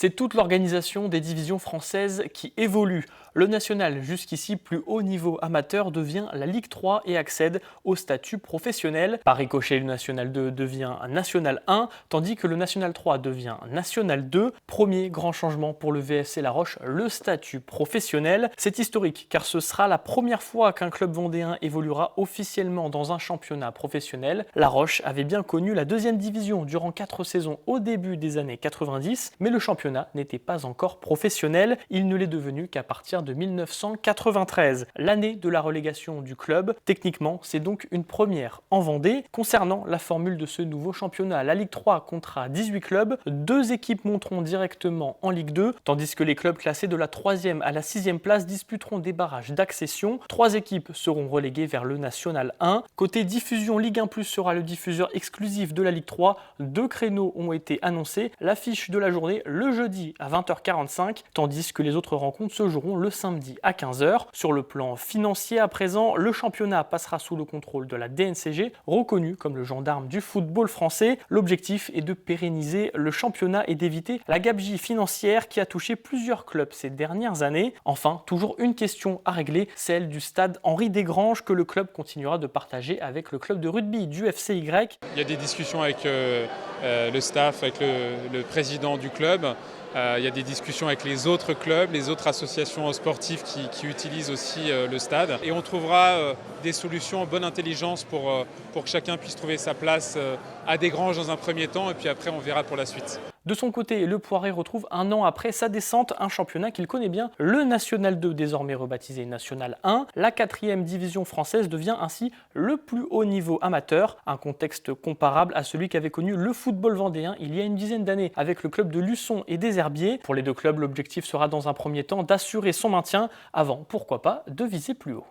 C'est toute l'organisation des divisions françaises qui évolue. Le national, jusqu'ici plus haut niveau amateur, devient la Ligue 3 et accède au statut professionnel. Par ricochet, le national 2 devient un national 1, tandis que le national 3 devient national 2. Premier grand changement pour le VFC La Roche, le statut professionnel. C'est historique car ce sera la première fois qu'un club vendéen évoluera officiellement dans un championnat professionnel. La Roche avait bien connu la deuxième division durant 4 saisons au début des années 90, mais le championnat n'était pas encore professionnel. Il ne l'est devenu qu'à partir de 1993, l'année de la relégation du club. Techniquement, c'est donc une première en Vendée. Concernant la formule de ce nouveau championnat, la Ligue 3 comptera 18 clubs, 2 équipes monteront directement en Ligue 2, tandis que les clubs classés de la 3e à la 6e place disputeront des barrages d'accession. 3 équipes seront reléguées vers le National 1. Côté diffusion, Ligue 1+ sera le diffuseur exclusif de la Ligue 3. 2 créneaux ont été annoncés. L'affiche de la journée, le jeudi à 20h45, tandis que les autres rencontres se joueront le samedi à 15h. Sur le plan financier à présent, le championnat passera sous le contrôle de la DNCG, reconnue comme le gendarme du football français. L'objectif est de pérenniser le championnat et d'éviter la gabegie financière qui a touché plusieurs clubs ces dernières années. Enfin, toujours une question à régler, celle du stade Henri Desgranges que le club continuera de partager avec le club de rugby du FCY. Il y a des discussions avec le staff, avec le président du club. Il y a des discussions avec les autres clubs, les autres associations sportives qui utilisent aussi le stade. Et on trouvera des solutions en bonne intelligence pour que chacun puisse trouver sa place à Desgranges dans un premier temps, et puis après on verra pour la suite. De son côté, le Poiré retrouve un an après sa descente un championnat qu'il connaît bien, le National 2, désormais rebaptisé National 1. La 4e division française devient ainsi le plus haut niveau amateur, un contexte comparable à celui qu'avait connu le football vendéen il y a une dizaine d'années avec le club de Luçon et des Herbiers. Pour les deux clubs, l'objectif sera dans un premier temps d'assurer son maintien avant, pourquoi pas, de viser plus haut.